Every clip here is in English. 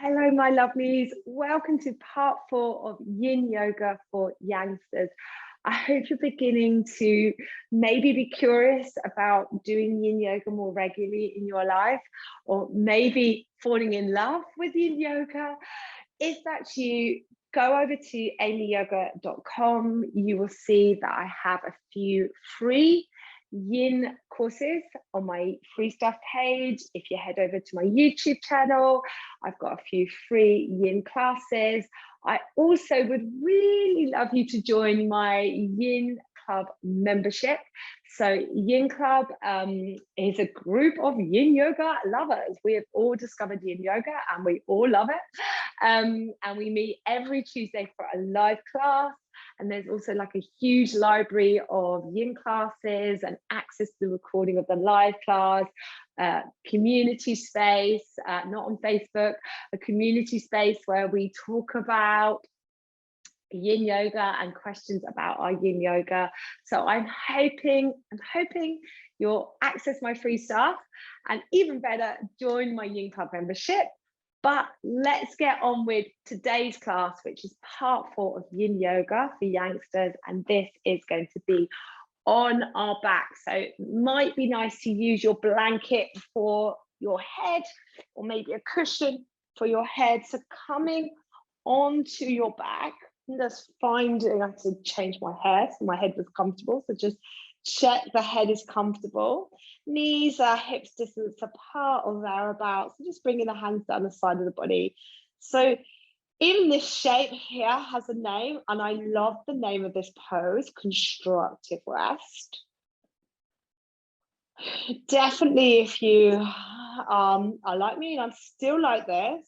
Hello, my lovelies. Welcome to part 4 of Yin Yoga for Youngsters. I hope you're beginning to maybe be curious about doing Yin Yoga more regularly in your life, or maybe falling in love with Yin Yoga. If that's you, go over to amyyoga.com. You will see that I have a few free Yin courses on my free stuff page. If you head over to my YouTube channel, I've got a few free Yin classes. I also would really love you to join my Yin Club membership. So Yin Club is a group of Yin Yoga lovers. We have all discovered Yin Yoga and we all love it. And we meet every Tuesday for a live class. And there's also like a huge library of Yin classes and access to the recording of the live class, community space, not on Facebook, a community space where we talk about Yin Yoga and questions about our Yin Yoga. So I'm hoping you'll access my free stuff and even better, join my Yin Club membership. But let's get on with today's class, which is part 4 of Yin Yoga for Youngsters. And this is going to be on our back. So it might be nice to use your blanket for your head, or maybe a cushion for your head. So coming onto your back, and just finding, I had to change my hair so my head was comfortable. So just check the head is comfortable. Knees are hips distance apart or thereabouts. So just bringing the hands down the side of the body. So in this shape here has a name, and I love the name of this pose, constructive rest. Definitely if you are like me and I'm still like this,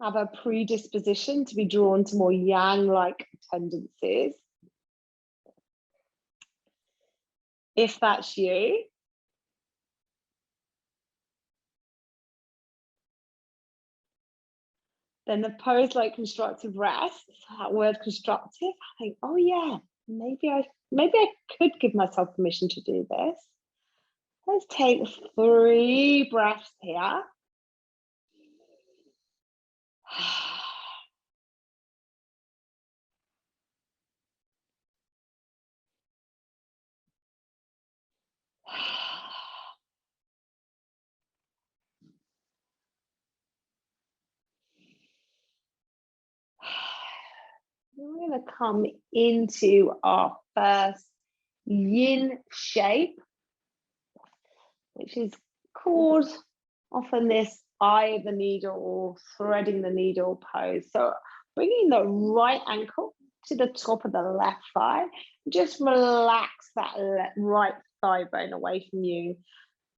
have a predisposition to be drawn to more yang-like tendencies. If that's you, then the pose like constructive rest, that word constructive, I think, oh yeah, maybe I could give myself permission to do this. Let's take 3 breaths here. We're going to come into our first Yin shape, which is called often this eye of the needle or threading the needle pose. So bringing the right ankle to the top of the left thigh, just relax that right thigh bone away from you.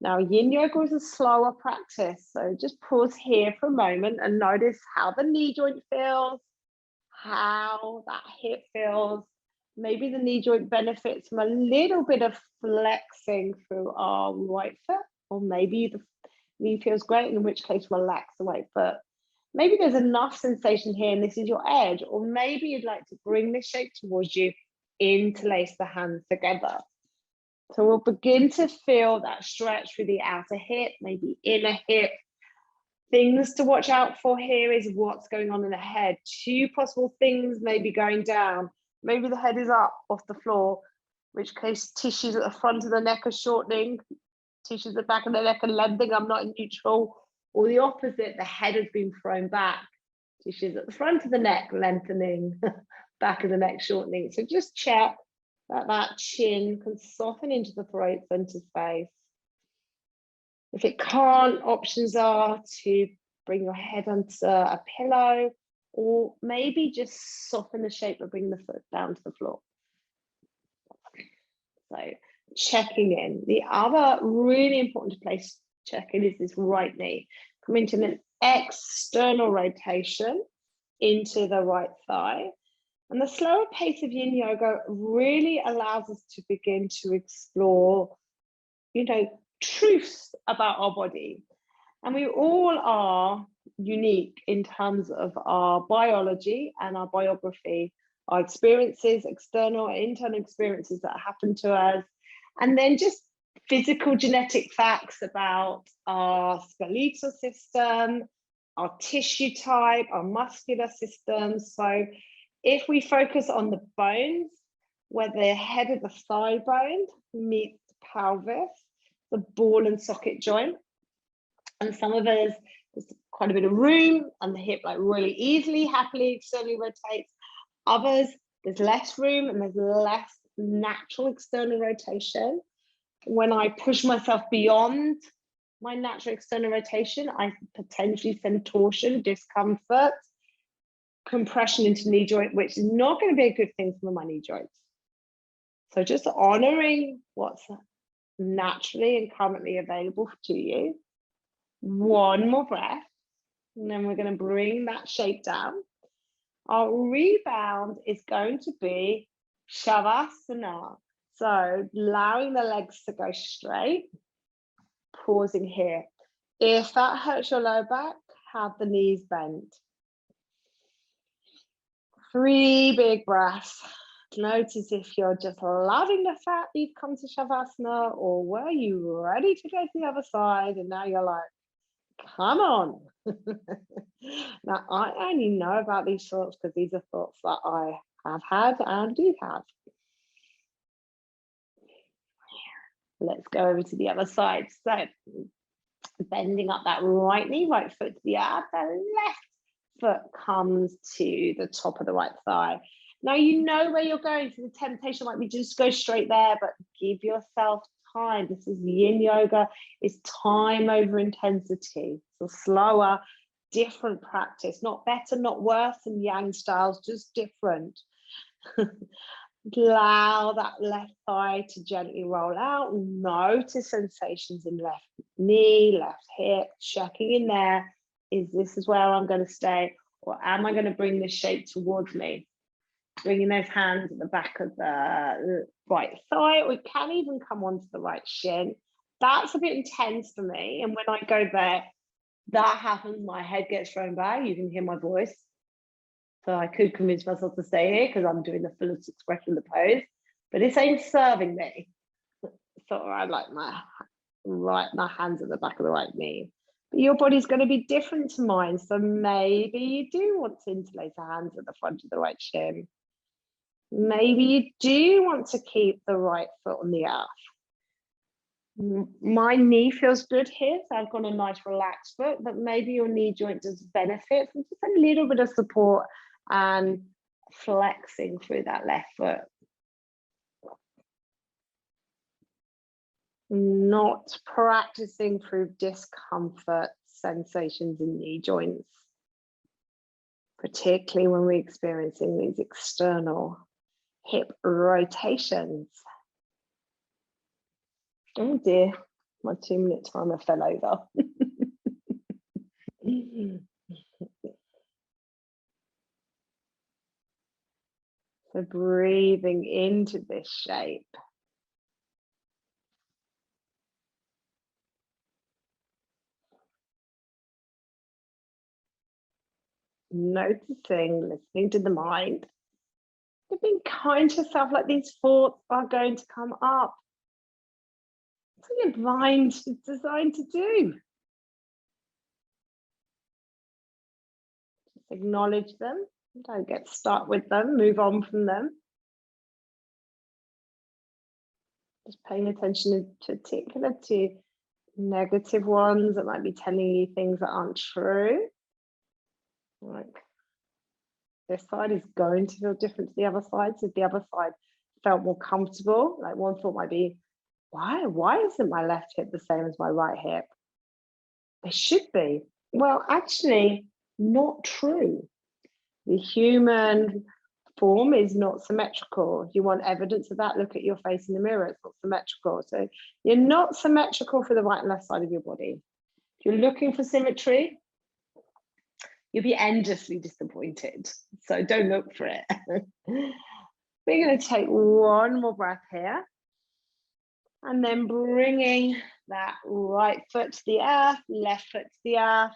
Now, Yin Yoga is a slower practice, so just pause here for a moment and notice how the knee joint feels, how that hip feels. Maybe the knee joint benefits from a little bit of flexing through our right foot, or maybe the knee feels great, in which case relax the right foot. Maybe there's enough sensation here and this is your edge, or maybe you'd like to bring this shape towards you, interlace the hands together. So we'll begin to feel that stretch through the outer hip, maybe inner hip. Things to watch out for here is what's going on in the head. 2 possible things may be going down. Maybe the head is up off the floor, in which case tissues at the front of the neck are shortening, tissues at the back of the neck are lengthening, I'm not in neutral, or the opposite, the head has been thrown back, tissues at the front of the neck lengthening, back of the neck shortening. So just check that that chin can soften into the throat center space. If it can't, options are to bring your head onto a pillow, or maybe just soften the shape of bringing the foot down to the floor. So checking in. The other really important place to check in is this right knee. Come into an external rotation into the right thigh. And the slower pace of Yin Yoga really allows us to begin to explore, truths about our body. And we all are unique in terms of our biology and our biography, our experiences, external and internal experiences that happen to us, and then just physical genetic facts about our skeletal system, our tissue type, our muscular system. So if we focus on the bones, where the head of the thigh bone meets the pelvis, the ball and socket joint, and some of us, there's quite a bit of room and the hip like really easily, happily externally rotates. Others, there's less room and there's less natural external rotation. When I push myself beyond my natural external rotation, I potentially send torsion, discomfort, compression into knee joint, which is not going to be a good thing for my knee joints. So just honoring what's naturally and currently available to you. One more breath, and then we're going to bring that shape down. Our rebound is going to be Shavasana. So allowing the legs to go straight, pausing here. If that hurts your lower back, have the knees bent. 3 big breaths. Notice if you're just loving the fact that you've come to Shavasana, or were you ready to go to the other side and now you're like, come on. Now, I only know about these thoughts because these are thoughts that I have had and do have. Let's go over to the other side. So bending up that right knee, right foot to the earth, the left foot comes to the top of the right thigh. Now you know where you're going, so the temptation might be just go straight there, but give yourself time. This is yin yoga, it's time over intensity. So slower, different practice, not better, not worse than yang styles, just different. Allow that left thigh to gently roll out. Notice sensations in left knee, left hip, checking in there. This is where I'm going to stay, or am I going to bring this shape towards me? Bringing those hands at the back of the right thigh, or it can even come onto the right shin. That's a bit intense for me. And when I go there, that happens, my head gets thrown back. You can hear my voice. So I could convince myself to stay here because I'm doing the fullest expression of the pose, but this ain't serving me. So I like my hands at the back of the right knee. But your body's going to be different to mine. So maybe you do want to interlace the hands at the front of the right shin. Maybe you do want to keep the right foot on the earth. My knee feels good here, so I've got a nice relaxed foot, but maybe your knee joint does benefit from just a little bit of support and flexing through that left foot. Not practicing through discomfort sensations in knee joints, particularly when we're experiencing these external hip rotations. Oh dear, my 2-minute timer fell over. So breathing into this shape. Noticing, listening to the mind. You're being kind to yourself, like these thoughts are going to come up. That's what your mind is designed to do. Just acknowledge them. Don't get stuck with them. Move on from them. Just paying attention in particular to negative ones that might be telling you things that aren't true. Like, this side is going to feel different to the other side. So if the other side felt more comfortable, like one thought might be, why isn't my left hip the same as my right hip? It should be. Well, actually, not true. The human form is not symmetrical. If you want evidence of that, look at your face in the mirror. It's not symmetrical. So you're not symmetrical for the right and left side of your body. If you're looking for symmetry, you'll be endlessly disappointed. So don't look for it. We're going to take one more breath here. And then bringing that right foot to the earth, left foot to the earth.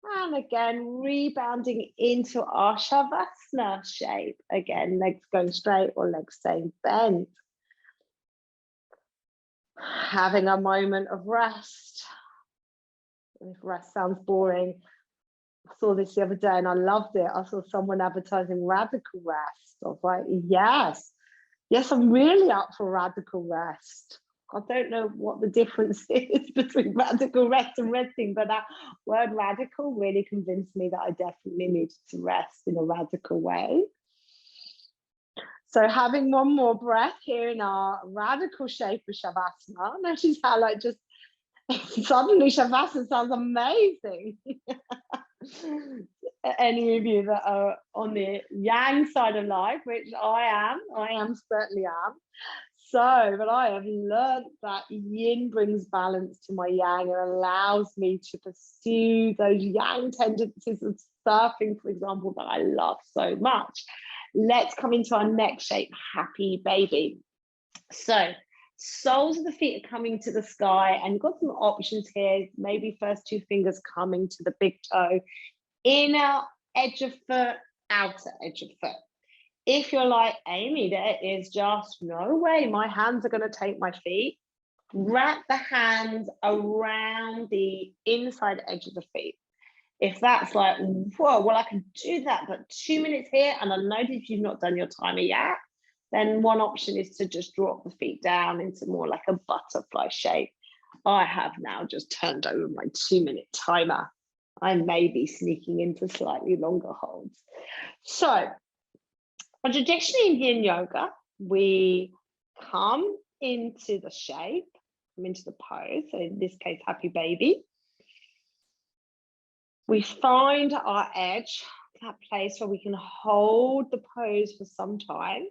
And again, rebounding into our Shavasana shape. Again, legs going straight or legs staying bent. Having a moment of rest. If rest sounds boring, saw this the other day and I loved it. I saw someone advertising radical rest. I was like, yes, I'm really up for radical rest. I don't know what the difference is between radical rest and resting, but that word radical really convinced me that I definitely needed to rest in a radical way. So having one more breath here in our radical shape of Shavasana. Notice how like just suddenly Shavasana sounds amazing. Any of you that are on the yang side of life, which I certainly am. So, but I have learned that yin brings balance to my yang and allows me to pursue those yang tendencies of surfing, for example, that I love so much. Let's come into our next shape, happy baby. So soles of the feet are coming to the sky, and you've got some options here. Maybe first two fingers coming to the big toe, inner edge of foot, outer edge of foot. If you're like, Amy, there is just no way my hands are going to take my feet, wrap the hands around the inside edge of the feet. If that's like, whoa, well, I can do that, but 2 minutes here, and I notice you've not done your timer yet, then one option is to just drop the feet down into more like a butterfly shape. I have now just turned over my 2-minute timer. I may be sneaking into slightly longer holds. So, traditionally in yin yoga, we come into the shape, come into the pose. So in this case, happy baby. We find our edge, that place where we can hold the pose for some time,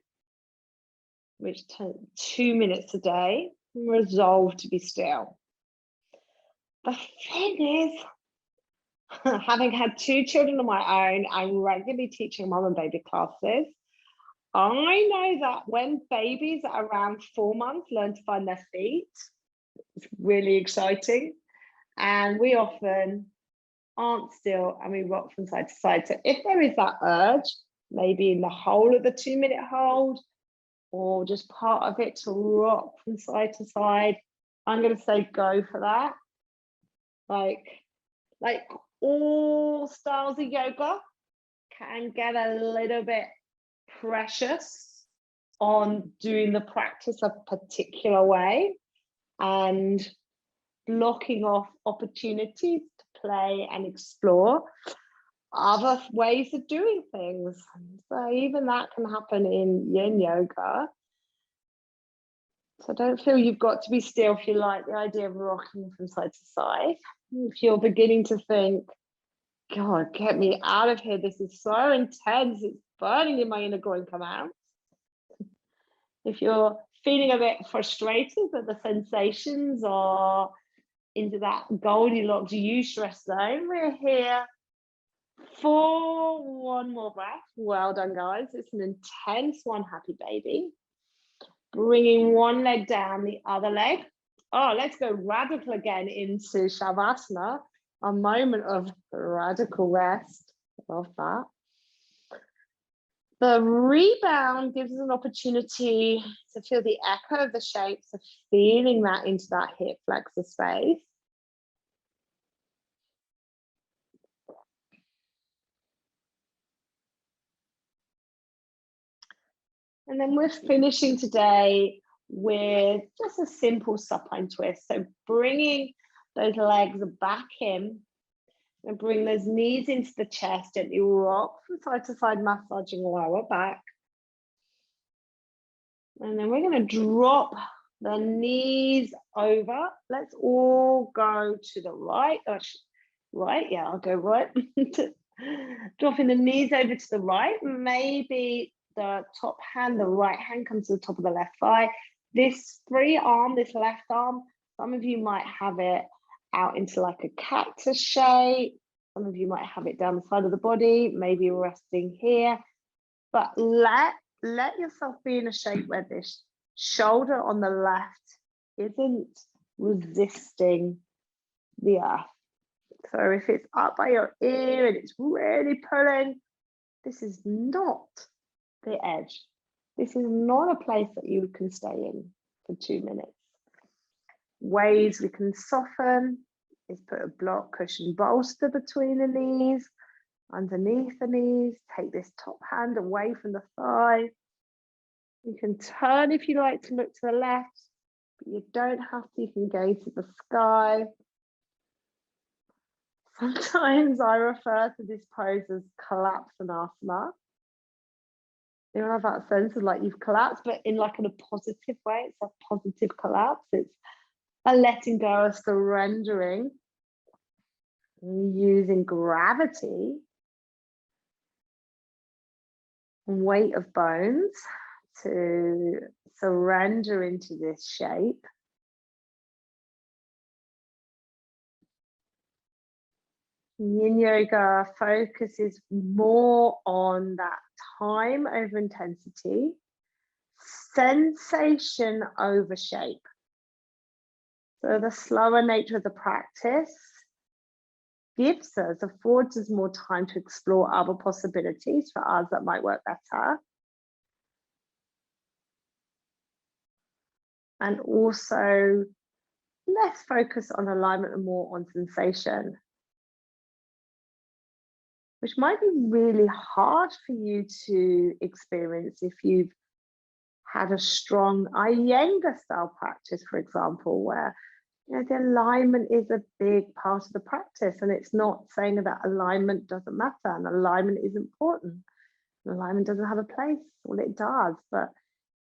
which takes 2 minutes a day, and resolve to be still. The thing is, having had 2 children of my own, I'm regularly teaching mum and baby classes. I know that when babies are around 4 months learn to find their feet, it's really exciting. And we often aren't still and we rock from side to side. So if there is that urge, maybe in the whole of the 2-minute hold, or just part of it to rock from side to side, I'm going to say go for that. Like all styles of yoga can get a little bit precious on doing the practice a particular way and blocking off opportunities to play and explore other ways of doing things. So even that can happen in yin yoga. So don't feel you've got to be still if you like the idea of rocking from side to side. If you're beginning to think, God, get me out of here, this is so intense, it's burning in my inner groin, come out. If you're feeling a bit frustrated that the sensations are into that Goldilocks eustress zone, we're here for one more breath. Well done, guys. It's an intense one, happy baby. Bringing one leg down, the other leg. Oh, let's go radical again into Shavasana, a moment of radical rest. Love that. The rebound gives us an opportunity to feel the echo of the shapes, of feeling that into that hip flexor space. And then we're finishing today with just a simple supine twist. So bringing those legs back in and bring those knees into the chest, gently rock from side to side, massaging lower back. And then we're going to drop the knees over. Let's all go to the right. Right, yeah, I'll go right. Dropping the knees over to the right. Maybe the top hand, the right hand comes to the top of the left thigh. This free arm, this left arm, some of you might have it out into like a cactus shape. Some of you might have it down the side of the body, maybe resting here. But let yourself be in a shape where this shoulder on the left isn't resisting the earth. So if it's up by your ear and it's really pulling, this is not the edge. This is not a place that you can stay in for 2 minutes. Ways we can soften is put a block, cushion, bolster between the knees, underneath the knees. Take this top hand away from the thigh. You can turn if you like to look to the left, but you don't have to. You can gaze to the sky. Sometimes I refer to this pose as collapsanasana. You have that sense of like you've collapsed, but in like in a positive way. It's a positive collapse. It's a letting go, of surrendering, using gravity and weight of bones to surrender into this shape. Yin yoga focuses more on that time over intensity, sensation over shape. So the slower nature of the practice affords us more time to explore other possibilities for us that might work better. And also less focus on alignment and more on sensation, which might be really hard for you to experience if you've had a strong Iyengar style practice, for example, where the alignment is a big part of the practice, and it's not saying that alignment doesn't matter and alignment is important. Alignment doesn't have a place, well, it does, but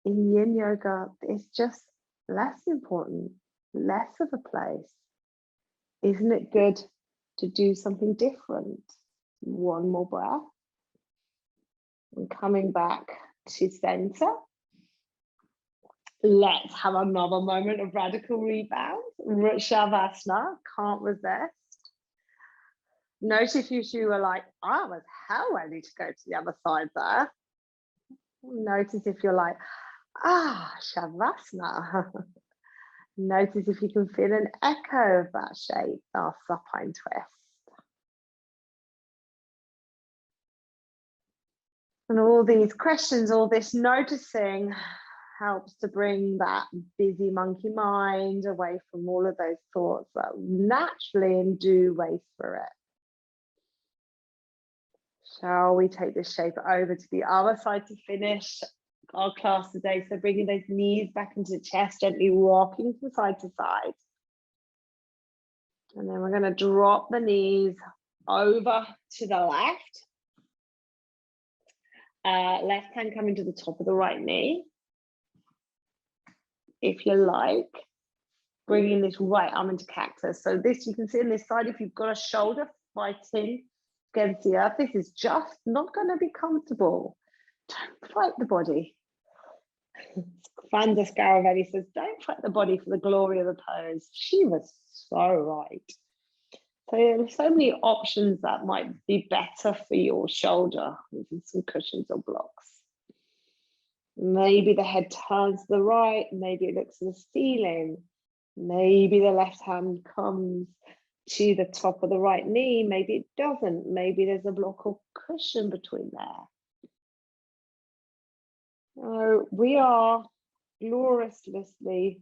in Yin yoga, it's just less important, less of a place. Isn't it good to do something different? One more breath. And coming back to center. Let's have another moment of radical rebound. Shavasana, can't resist. Notice if you were like, I was hell ready to go to the other side there. Notice if you're like, Shavasana. Notice if you can feel an echo of that shape, our supine twist. And all these questions, all this noticing helps to bring that busy monkey mind away from all of those thoughts that naturally and do race through it. Shall we take this shape over to the other side to finish our class today? So bringing those knees back into the chest, gently rocking from side to side. And then we're going to drop the knees over to the left. Left hand coming to the top of the right knee. If you like, bringing this right arm into cactus. So this, you can see on this side, if you've got a shoulder fighting against the earth, this is just not going to be comfortable. Don't fight the body. Vanda Scaravelli says, don't fight the body for the glory of the pose. She was so right. So there's so many options that might be better for your shoulder, with some cushions or blocks. Maybe the head turns to the right, maybe it looks at the ceiling, maybe the left hand comes to the top of the right knee, maybe it doesn't, maybe there's a block or cushion between there. We are gloriously,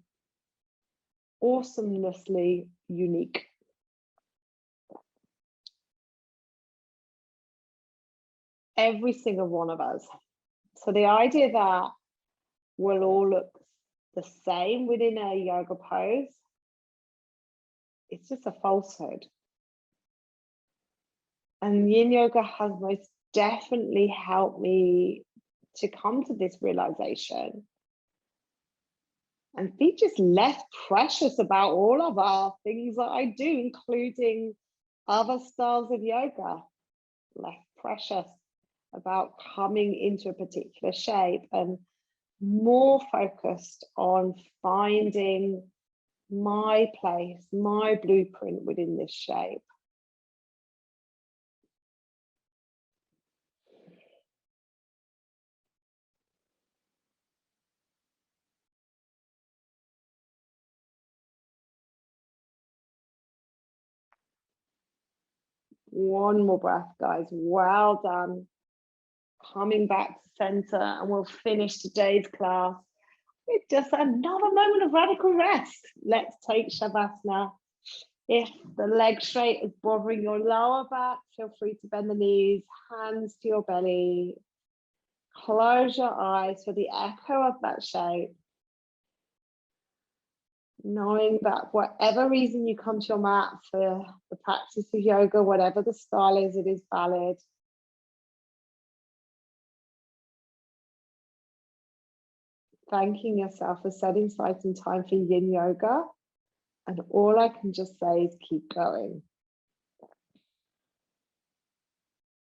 awesomenessly unique. Every single one of us. So the idea that we'll all look the same within a yoga pose, it's just a falsehood. And Yin yoga has most definitely helped me to come to this realization and be just less precious about all of our things that I do, including other styles of yoga. Less precious about coming into a particular shape and more focused on finding my place, my blueprint within this shape. One more breath, guys. Well done. Coming back to center, and we'll finish today's class with just another moment of radical rest. Let's take Shavasana If the leg straight is bothering your lower back, feel free to bend the knees, hands to your belly. Close your eyes for the echo of that shape. Knowing that whatever reason you come to your mat for the practice of yoga, whatever the style is, it is valid. Thanking yourself for setting aside some time for yin yoga. And all I can just say is keep going.